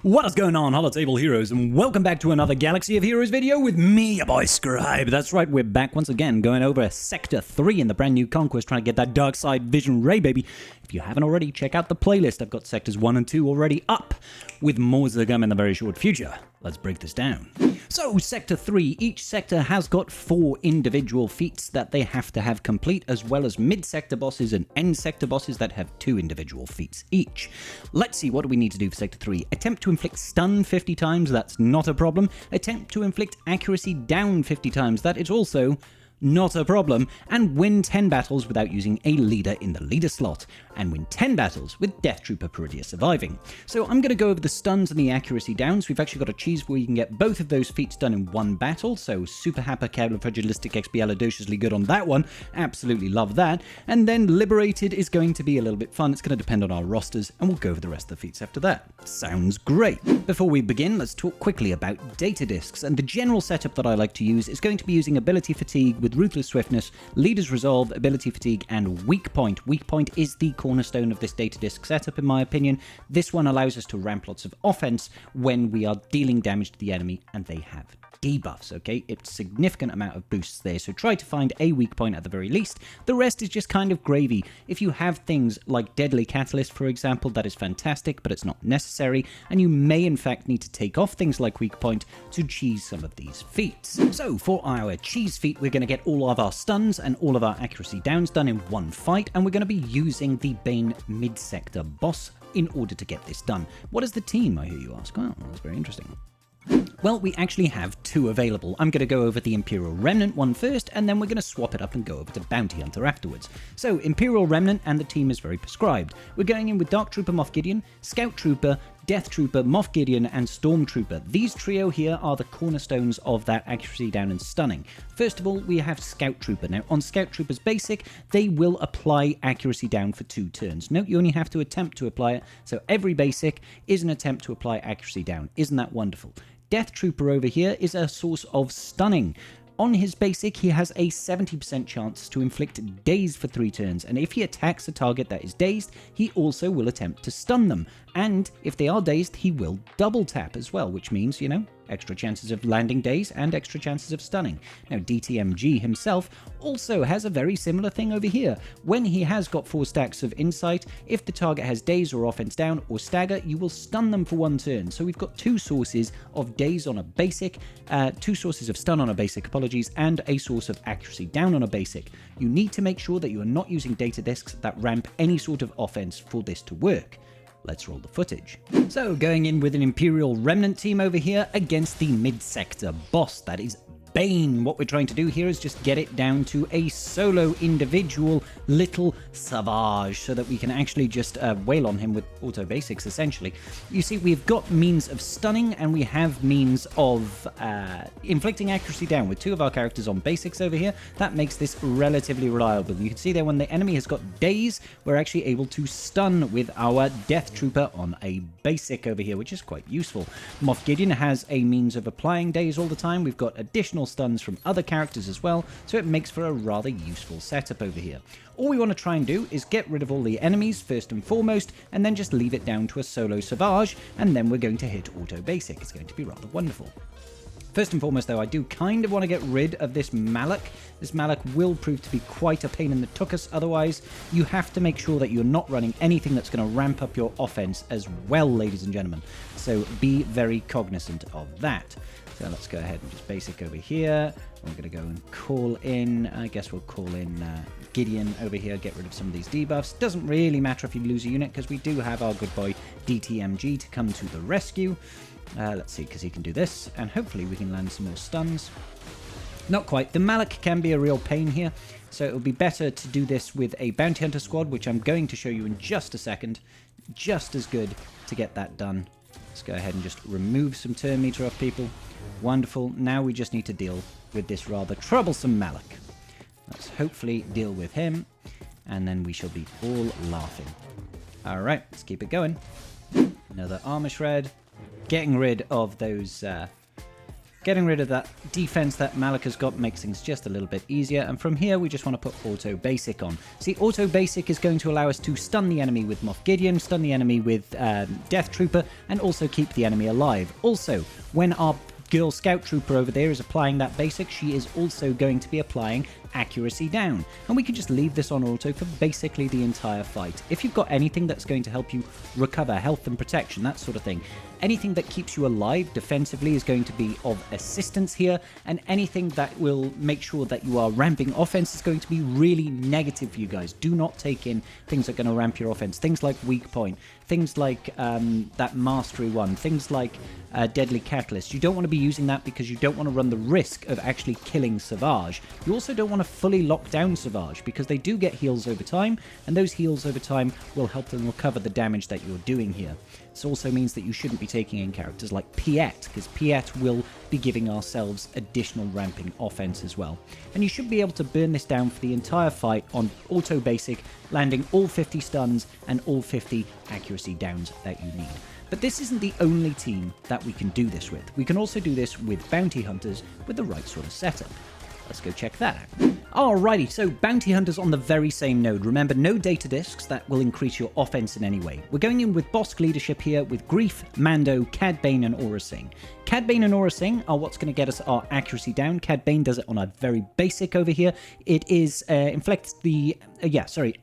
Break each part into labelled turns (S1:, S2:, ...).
S1: What is going on, Holotable Heroes, and welcome back to another Galaxy of Heroes video with me, your boy Scribe. That's right, we're back once again, going over Sector 3 in the brand new Conquest, trying to get that dark side vision ray, baby. If you haven't already, check out the playlist. I've got Sectors 1 and 2 already up, with more to come in the very short future. Let's break this down. So, Sector 3, each sector has got 4 individual feats that they have to have complete, as well as mid-sector bosses and end-sector bosses that have 2 individual feats each. Let's see, what do we need to do for Sector 3? Attempt to inflict stun 50 times, that's not a problem. Attempt to inflict accuracy down 50 times, that is also not a problem, and win 10 battles without using a leader in the leader slot, and win 10 battles with Death Trooper Peridea surviving. So I'm going to go over the stuns and the accuracy downs. We've actually got a cheese where you can get both of those feats done in one battle, so super hypercalifragilisticexpialidociously good on that one, absolutely love that. And then Liberated is going to be a little bit fun, it's going to depend on our rosters, and we'll go over the rest of the feats after that. Sounds great. Before we begin, let's talk quickly about data discs, and the general setup that I like to use is going to be using Ability Fatigue with Ruthless Swiftness, Leader's Resolve, Ability Fatigue, and Weak Point. Weak Point is the cornerstone of this data disc setup, in my opinion. This one allows us to ramp lots of offense when we are dealing damage to the enemy and they have debuffs, okay? It's a significant amount of boosts there, so try to find a weak point at the very least. The rest is just kind of gravy. If you have things like Deadly Catalyst, for example, that is fantastic, but it's not necessary, and you may in fact need to take off things like weak point to cheese some of these feats. So for our cheese feat, we're going to get all of our stuns and all of our accuracy downs done in one fight, and we're going to be using the Bane mid-sector boss in order to get this done. What is the team, I hear you ask? Well, that's very interesting. Well, we actually have 2 available. I'm going to go over the Imperial Remnant one first, and then we're going to swap it up and go over to Bounty Hunter afterwards. So, Imperial Remnant, and the team is very prescribed. We're going in with Dark Trooper Moff Gideon, Scout Trooper, Death Trooper, Moff Gideon, and Stormtrooper. These trio here are the cornerstones of that accuracy down and stunning. First of all, we have Scout Trooper. Now, on Scout Trooper's basic, they will apply accuracy down for 2 turns. Note, you only have to attempt to apply it, so every basic is an attempt to apply accuracy down. Isn't that wonderful? Death Trooper over here is a source of stunning. On his basic, he has a 70% chance to inflict daze for 3 turns, and if he attacks a target that is dazed, he also will attempt to stun them. And if they are dazed, he will double tap as well, which means, you know, extra chances of landing daze and extra chances of stunning. Now, DTMG himself also has a very similar thing over here. When he has got 4 stacks of insight, if the target has daze or offense down or stagger, you will stun them for 1 turn. So we've got 2 sources of daze on a basic, 2 sources of stun on a basic, apologies, and a source of accuracy down on a basic. You need to make sure that you are not using data discs that ramp any sort of offense for this to work. Let's roll the footage. So, going in with an Imperial Remnant team over here against the mid-sector boss, that is Bane. What we're trying to do here is just get it down to a solo individual little savage so that we can actually just wail on him with auto basics, essentially. You see, we've got means of stunning and we have means of inflicting accuracy down with 2 of our characters on basics over here. That makes this relatively reliable. You can see there when the enemy has got daze, we're actually able to stun with our Death Trooper on a basic over here, which is quite useful. Moff Gideon has a means of applying daze all the time. We've got additional stuns from other characters as well, so it makes for a rather useful setup over here. All we want to try and do is get rid of all the enemies first and foremost, and then just leave it down to a solo Savage, and then we're going to hit auto basic. It's going to be rather wonderful. First and foremost, though, I do kind of want to get rid of this Malak. This Malak will prove to be quite a pain in the tuchus. Otherwise, you have to make sure that you're not running anything that's going to ramp up your offense as well, ladies and gentlemen. So be very cognizant of that. So let's go ahead and just basic over here. We're going to go and call in, I guess we'll call in Gideon over here, get rid of some of these debuffs. Doesn't really matter if you lose a unit because we do have our good boy DTMG to come to the rescue. Let's see, because he can do this, and hopefully we can land some more stuns. Not quite. The Malak can be a real pain here, so it would be better to do this with a Bounty Hunter squad, which I'm going to show you in just a second. Just as good to get that done. Let's go ahead and just remove some turn meter off people. Wonderful. Now we just need to deal with this rather troublesome Malak. Let's hopefully deal with him, and then we shall be all laughing. Alright, let's keep it going. Another armor shred. Getting rid of those Getting rid of that defense that Malak has got makes things just a little bit easier. And from here, we just want to put Auto Basic on. See, Auto Basic is going to allow us to stun the enemy with Moff Gideon, stun the enemy with Death Trooper, and also keep the enemy alive. Also, when our Girl Scout Trooper over there is applying that basic, she is also going to be applying accuracy down. And we can just leave this on auto for basically the entire fight. If you've got anything that's going to help you recover health and protection, that sort of thing, anything that keeps you alive defensively is going to be of assistance here, and anything that will make sure that you are ramping offense is going to be really negative for you guys. Do not take in things that are going to ramp your offense. Things like weak point, things like that mastery one, things like deadly catalyst. You don't want to be using that because you don't want to run the risk of actually killing Savage. You also don't want to fully lock down Savage because they do get heals over time, and those heals over time will help them recover the damage that you're doing here. This also means that you shouldn't be taking in characters like Piet, because Piet will be giving ourselves additional ramping offense as well. And you should be able to burn this down for the entire fight on auto basic, landing all 50 stuns and all 50 accuracy downs that you need. But this isn't the only team that we can do this with. We can also do this with bounty hunters with the right sort of setup. Let's go check that out. Alrighty, so bounty hunters on the very same node. Remember, no data discs that will increase your offense in any way. We're going in with Bosk leadership here with Greef, Mando, Cad Bane, and Aurra Sing. Cad Bane and Aurra Sing are what's going to get us our accuracy down. Cad Bane does it on a very basic over here. It is inflicts the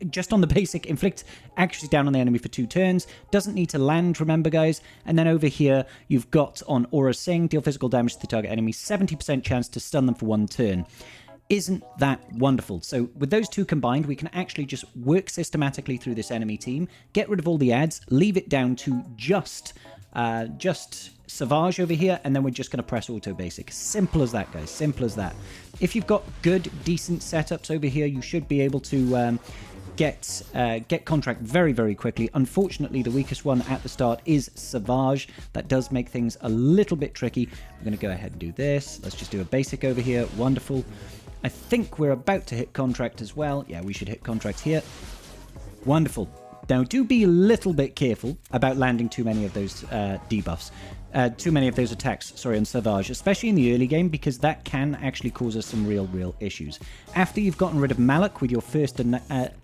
S1: just on the basic, inflict accuracy down on the enemy for 2 turns. Doesn't need to land, remember guys. And then over here, you've got on Aurra Sing, deal physical damage to the target enemy, 70% chance to stun them for 1 turn. Isn't that wonderful? So with those two combined, we can actually just work systematically through this enemy team, get rid of all the ads, leave it down to just Savage over here, and then we're just going to press auto basic. Simple as that, guys. Simple as that. If you've got good, decent setups over here, you should be able to get contract very, very quickly. Unfortunately, the weakest one at the start is Savage. That does make things a little bit tricky. We're going to go ahead and do this. Let's just do a basic over here. Wonderful. I think we're about to hit contract as well. Yeah, we should hit contract here. Wonderful. Now, do be a little bit careful about landing too many of those debuffs. Too many of those attacks, on Savage, especially in the early game, because that can actually cause us some real issues. After you've gotten rid of Malak with your first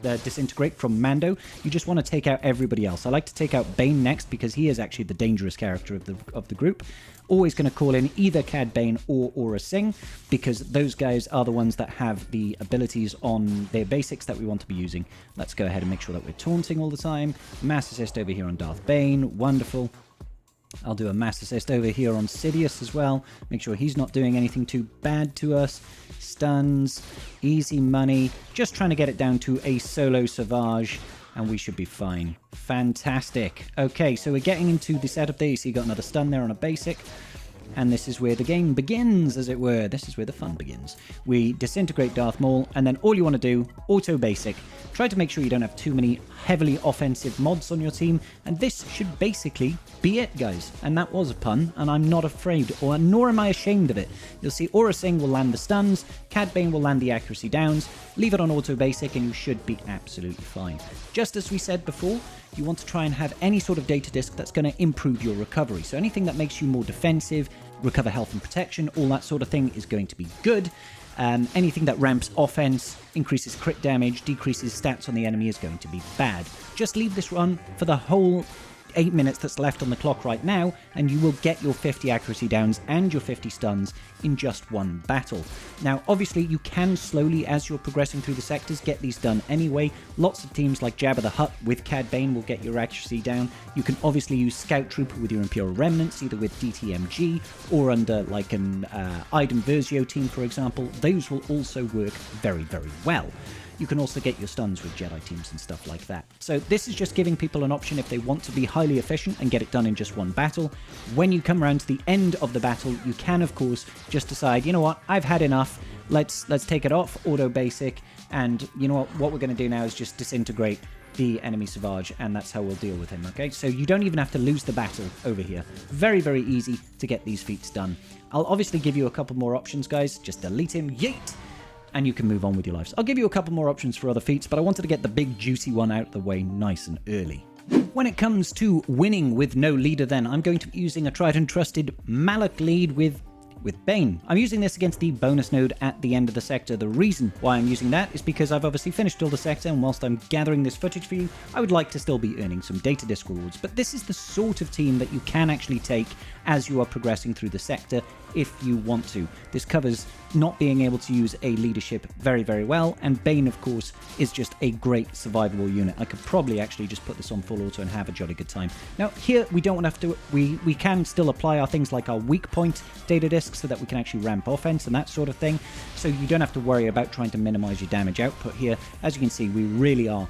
S1: disintegrate from Mando, you just want to take out everybody else. I like to take out Bane next because he is actually the dangerous character of the group. Always going to call in either Cad Bane or Aurra Sing, because those guys are the ones that have the abilities on their basics that we want to be using. Let's go ahead and make sure that we're taunting all the time. Mass assist over here on Darth Bane. Wonderful. I'll do a mass assist over here on Sidious as well. Make sure he's not doing anything too bad to us. Stuns. Easy money. Just trying to get it down to a solo Savage, and we should be fine. Fantastic. Okay, so we're getting into the setup there. You see you got another stun there on a basic. And this is where the game begins, as it were. This is where the fun begins. We disintegrate Darth Maul, and then all you want to do, auto basic. Try to make sure you don't have too many heavily offensive mods on your team, and this should basically be it, guys. And that was a pun, and I'm not afraid, nor am I ashamed of it. You'll see Aurra Sing will land the stuns, Cad Bane will land the accuracy downs, leave it on auto basic, and you should be absolutely fine. Just as we said before, you want to try and have any sort of data disk that's going to improve your recovery. So anything that makes you more defensive, recover health and protection, all that sort of thing is going to be good. Anything that ramps offense, increases crit damage, decreases stats on the enemy is going to be bad. Just leave this run for the whole 8 minutes that's left on the clock right now, and you will get your 50 accuracy downs and your 50 stuns in just one battle. Now, obviously, you can slowly, as you're progressing through the sectors, get these done anyway. Lots of teams like Jabba the Hutt with Cad Bane will get your accuracy down. You can obviously use Scout Trooper with your Imperial Remnants, either with DTMG or under like an Iden Versio team, for example. Those will also work very, very well. You can also get your stuns with Jedi teams and stuff like that. So this is just giving people an option if they want to be highly efficient and get it done in just one battle. When you come around to the end of the battle, you can, of course, just decide, you know what, I've had enough. Let's take it off, auto basic, and you know what we're going to do now is just disintegrate the enemy Savage, and that's how we'll deal with him, okay? So you don't even have to lose the battle over here. Very, very easy to get these feats done. I'll obviously give you a couple more options, guys. Just delete him, yeet! And you can move on with your lives. I'll give you a couple more options for other feats, but I wanted to get the big juicy one out of the way nice and early. When it comes to winning with no leader then, I'm going to be using a tried and trusted Malak lead with with Bane. I'm using this against the bonus node at the end of the sector. The reason why I'm using that is because I've obviously finished all the sector, and whilst I'm gathering this footage for you, I would like to still be earning some data disc rewards. But this is the sort of team that you can actually take as you are progressing through the sector if you want to. This covers not being able to use a leadership very, very well, and Bane, of course, is just a great survivable unit. I could probably actually just put this on full auto and have a jolly good time. Now, here we don't have to, we can still apply our things like our weak point data discs so that we can actually ramp offense and that sort of thing, so you don't have to worry about trying to minimize your damage output here. As you can see, we really are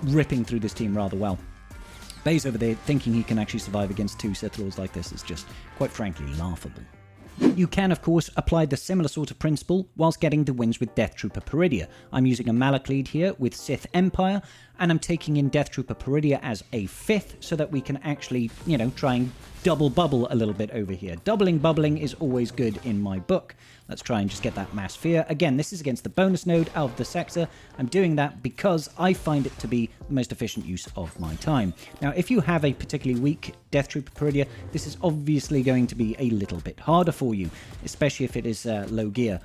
S1: ripping through this team rather well. Baze over there thinking he can actually survive against 2 Sith Lords like this is just, quite frankly, laughable. You can, of course, apply the similar sort of principle whilst getting the wins with Death Trooper Peridea. I'm using a Malak lead here with Sith Empire, and I'm taking in Death Trooper Peridea as a 5th so that we can actually, you know, try and double bubble a little bit over here. Doubling bubbling is always good in my book. Let's try and just get that mass fear. Again, this is against the bonus node of the sector. I'm doing that because I find it to be the most efficient use of my time. Now, if you have a particularly weak Death Trooper Peridea, this is obviously going to be a little bit harder for you, especially if it is low gear.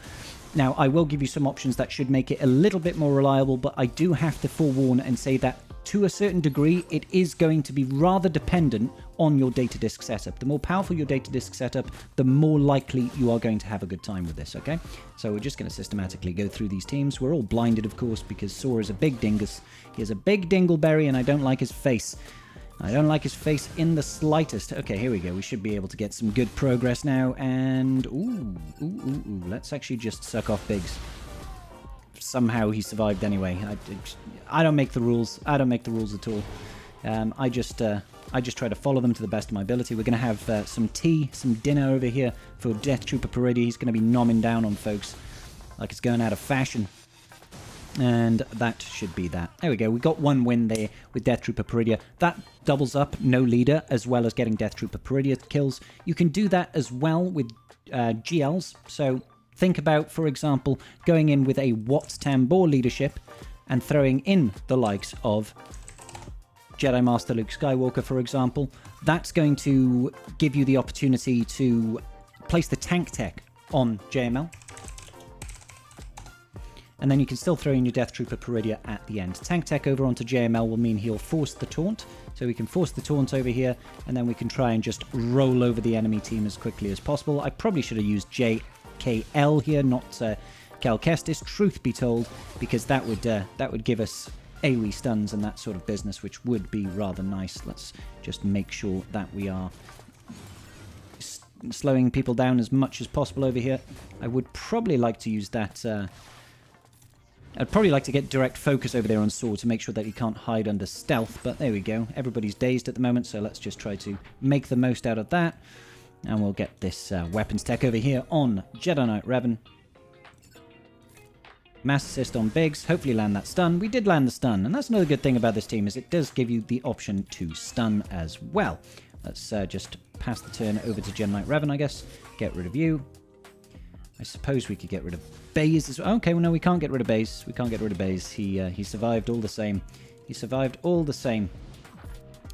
S1: Now, I will give you some options that should make it a little bit more reliable, but I do have to forewarn and say that to a certain degree, it is going to be rather dependent on your data disk setup. The more powerful your data disk setup, the more likely you are going to have a good time with this, okay? So we're just going to systematically go through these teams. We're all blinded, of course, because Saw is a big dingus. He has a big dingleberry, and I don't like his face. I don't like his face in the slightest. Okay, here we go. We should be able to get some good progress now, and ooh. Let's actually just suck off Biggs. Somehow he survived anyway. I don't make the rules. I don't make the rules at all. I just try to follow them to the best of my ability. We're going to have some tea, some dinner over here for Death Trooper Peridea. He's going to be nomming down on folks like it's going out of fashion. And that should be that. There we go. We got one win there with Death Trooper Peridea. That doubles up no leader as well as getting Death Trooper Peridea kills. You can do that as well with GLs. So think about, for example, going in with a Wat Tambor leadership and throwing in the likes of Jedi Master Luke Skywalker, for example. That's going to give you the opportunity to place the tank tech on JML. And then you can still throw in your Death Trooper Peridea at the end. Tank tech over onto JML will mean he'll force the taunt. So we can force the taunt over here, and then we can try and just roll over the enemy team as quickly as possible. I probably should have used JKL here, not Cal Kestis, truth be told, because that would give us AoE stuns and that sort of business, which would be rather nice. Let's just make sure that we are slowing people down as much as possible over here. I would probably like to use that... I'd probably like to get direct focus over there on Saw to make sure that he can't hide under stealth, but there we go. Everybody's dazed at the moment, so let's just try to make the most out of that. And we'll get this weapons tech over here on Jedi Knight Revan. Mass assist on Biggs, hopefully land that stun. We did land the stun, and that's another good thing about this team, is it does give you the option to stun as well. Let's just pass the turn over to Jedi Knight Revan, I guess. Get rid of you. I suppose we could get rid of Baze as well. Okay, well, no, we can't get rid of Baze. We can't get rid of Baze. He survived all the same. He survived all the same.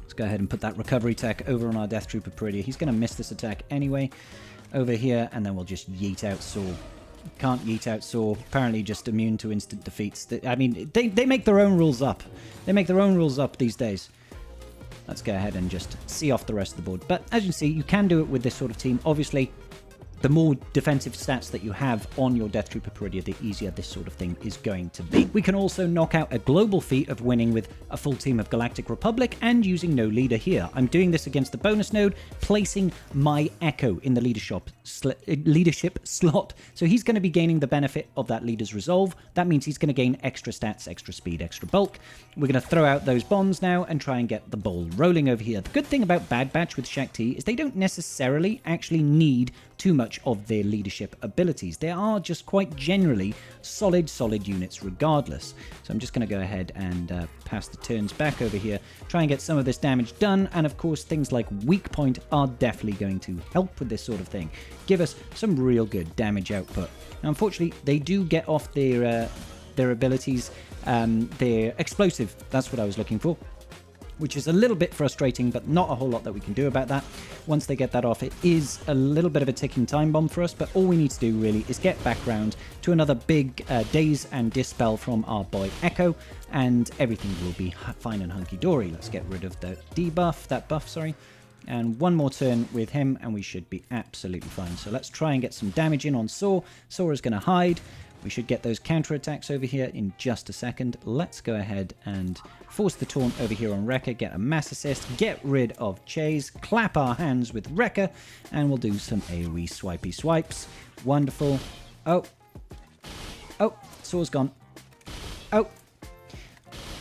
S1: Let's go ahead and put that recovery tech over on our Death Trooper Peridea. He's going to miss this attack anyway. Over here, and then we'll just yeet out Saw. Can't yeet out Saw. Apparently just immune to instant defeats. I mean, they make their own rules up. They make their own rules up these days. Let's go ahead and just see off the rest of the board. But as you can see, you can do it with this sort of team. Obviously, the more defensive stats that you have on your Death Trooper Peridea, the easier this sort of thing is going to be. We can also knock out a global feat of winning with a full team of Galactic Republic and using no leader here. I'm doing this against the bonus node, placing my Echo in the leadership slot. So he's going to be gaining the benefit of that leader's resolve. That means he's going to gain extra stats, extra speed, extra bulk. We're going to throw out those bombs now and try and get the ball rolling over here. The good thing about Bad Batch with Shaq T is they don't necessarily actually need too much of their leadership abilities. They are just quite generally solid units regardless. So I'm just going to go ahead and pass the turns back over here, try and get some of this damage done, and of course things like weak point are definitely going to help with this sort of thing. Give us some real good damage output. Now unfortunately they do get off their abilities, their explosive, that's what I was looking for. which is a little bit frustrating, but not a whole lot that we can do about that. Once they get that off, it is a little bit of a ticking time bomb for us, but all we need to do really is get back round to another big Daze and Dispel from our boy Echo, and everything will be fine and hunky-dory. Let's get rid of the that buff, sorry. And one more turn with him, and we should be absolutely fine. So let's try and get some damage in on Saw. Saw is going to hide. We should get those counterattacks over here in just a second. Let's go ahead and force the taunt over here on Wrecker, get a mass assist, get rid of Chase, clap our hands with Wrecker, and we'll do some AoE swipey swipes. Wonderful. Oh. Oh, Saw's gone. Oh.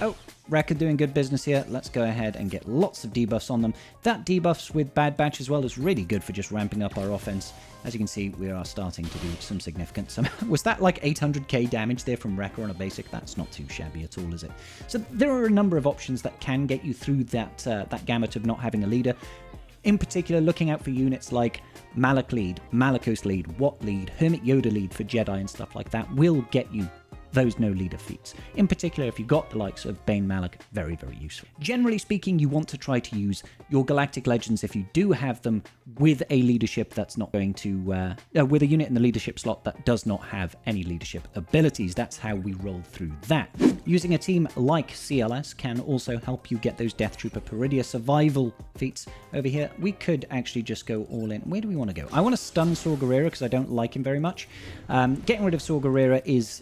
S1: Oh. Wrecker doing good business here. Let's go ahead and get lots of debuffs on them. That debuffs with Bad Batch as well is really good for just ramping up our offense. As you can see, we are starting to do some significant... Was that like 800k damage there from Wrecker on a basic? That's not too shabby at all, is it? So there are a number of options that can get you through that, that gamut of not having a leader. In particular, looking out for units like Malak lead, Malakos lead, Wat lead, Hermit Yoda lead for Jedi and stuff like that will get you those no leader feats. In particular, if you've got the likes of Bane Malak, very, very useful. Generally speaking, you want to try to use your Galactic Legends, if you do have them, with a leadership that's not going to, with a unit in the leadership slot that does not have any leadership abilities. That's how we roll through that. Using a team like CLS can also help you get those Death Trooper Peridea survival feats over here. We could actually just go all in. Where do we want to go? I want to stun Saw Gerrera because I don't like him very much. Getting rid of Saw Gerrera is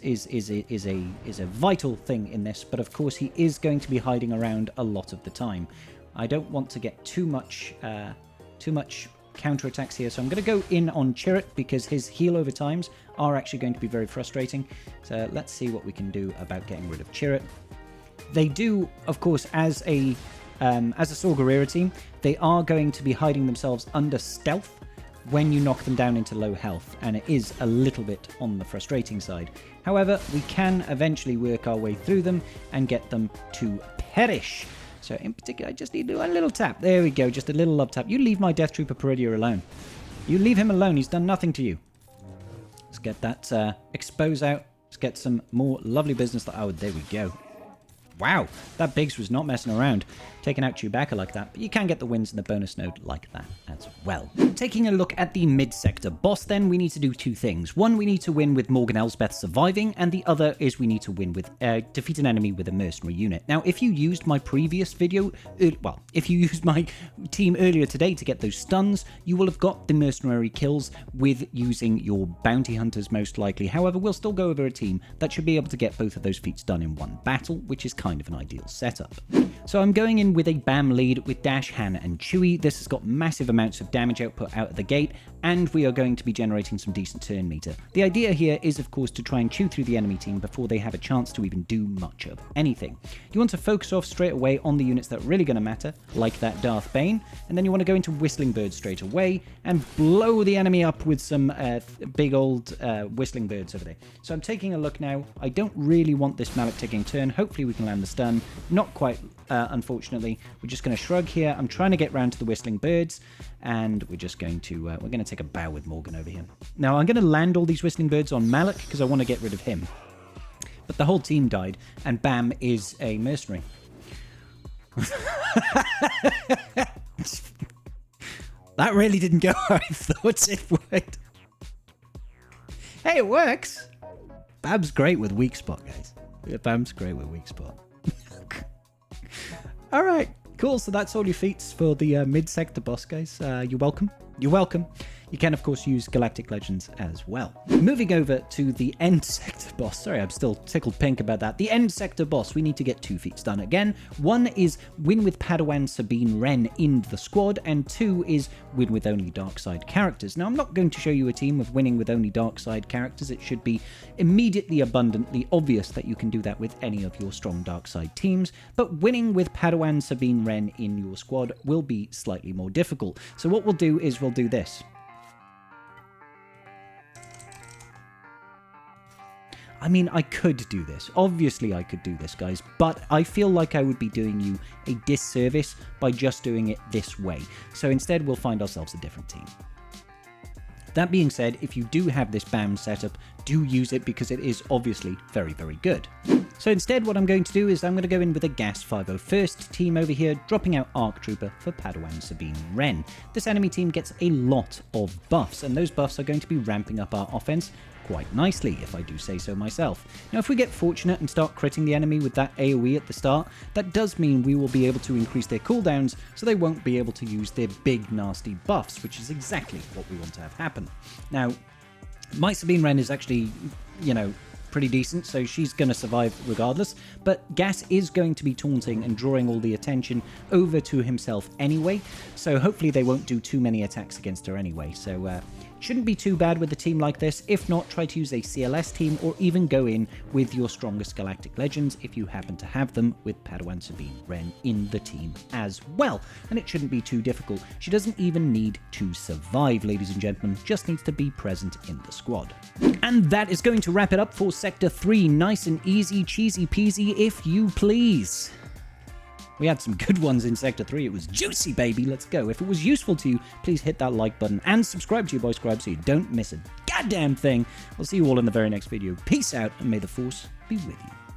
S1: a vital thing in this, but of course he is going to be hiding around a lot of the time. I don't want to get too much counterattacks here, so I'm going to go in on Xaereth because his heal over times are actually going to be very frustrating. So let's see what we can do about getting rid of Xaereth. They do, of course, as a Saw Gerrera team, they are going to be hiding themselves under stealth when you knock them down into low health, and it is a little bit on the frustrating side. However, we can eventually work our way through them and get them to perish. So in particular, I just need to do a little tap. There we go, just a little love tap. You leave my Death Trooper Peridea alone. You leave him alone, he's done nothing to you. Let's get that expose out. Let's get some more lovely business. Oh, there we go. Wow, that Biggs was not messing around, taking out Chewbacca like that, but you can get the wins in the bonus node like that as well. Taking a look at the mid-sector boss then, we need to do two things. One, we need to win with Morgan Elsbeth surviving, and the other is we need to win with defeat an enemy with a mercenary unit. Now, if you used my previous video, well, if you used my team earlier today to get those stuns, you will have got the mercenary kills with using your bounty hunters most likely. However, we'll still go over a team that should be able to get both of those feats done in one battle, which is kind of an ideal setup. So I'm going in with a BAM lead with Dash, Han, and Chewie. This has got massive amounts of damage output out of the gate, and we are going to be generating some decent turn meter. The idea here is, of course, to try and chew through the enemy team before they have a chance to even do much of anything. You want to focus off straight away on the units that are really going to matter, like that Darth Bane, and then you want to go into Whistling Bird straight away and blow the enemy up with some big old Whistling Birds over there. So I'm taking a look now. I don't really want this Malak taking turn. Hopefully we can land the stun. Not quite, unfortunately. We're just going to shrug here. I'm trying to get round to the Whistling Birds, and we're just going to take a bow with Morgan over here. Now I'm going to land all these Whistling Birds on Malak because I want to get rid of him. But the whole team died, and Bam is a mercenary. That really didn't go how I thought it would. Hey, it works! Bam's great with weak spot, guys. Bam's great with weak spot. Alright, cool. So that's all your feats for the mid-sector boss, guys. You're welcome. You're welcome. You can, of course, use Galactic Legends as well. Moving over to the end sector boss. Sorry, I'm still tickled pink about that. The end sector boss, we need to get two feats done again. One is win with Padawan, Sabine, Wren in the squad, and two is win with only dark side characters. Now, I'm not going to show you a team of winning with only dark side characters. It should be immediately abundantly obvious that you can do that with any of your strong dark side teams, but winning with Padawan, Sabine, Wren in your squad will be slightly more difficult. So what we'll do is we'll do this. I mean, I could do this. Obviously, I could do this, guys, but I feel like I would be doing you a disservice by just doing it this way. So instead, we'll find ourselves a different team. That being said, if you do have this BAM setup, do use it because it is obviously very, very good. So instead, what I'm going to do is I'm going to go in with a Gas 501st team over here, dropping out Arc Trooper for Padawan, Sabine, Wren. This enemy team gets a lot of buffs, and those buffs are going to be ramping up our offense quite nicely, if I do say so myself. Now, if we get fortunate and start critting the enemy with that AoE at the start, that does mean we will be able to increase their cooldowns, so they won't be able to use their big, nasty buffs, which is exactly what we want to have happen. Now, my Sabine Wren is actually, pretty decent, so she's going to survive regardless, but Gas is going to be taunting and drawing all the attention over to himself anyway, so hopefully they won't do too many attacks against her anyway, so shouldn't be too bad with a team like this. If not, try to use a CLS team or even go in with your strongest Galactic Legends if you happen to have them, with Padawan, Sabine, Wren in the team as well. And it shouldn't be too difficult. She doesn't even need to survive, ladies and gentlemen, just needs to be present in the squad. And that is going to wrap it up for Sector 3. Nice and easy, cheesy peasy, if you please. We had some good ones in Sector 3. It was juicy, baby. Let's go. If it was useful to you, please hit that like button and subscribe to your boy Scribe so you don't miss a goddamn thing. I'll see you all in the very next video. Peace out, and may the Force be with you.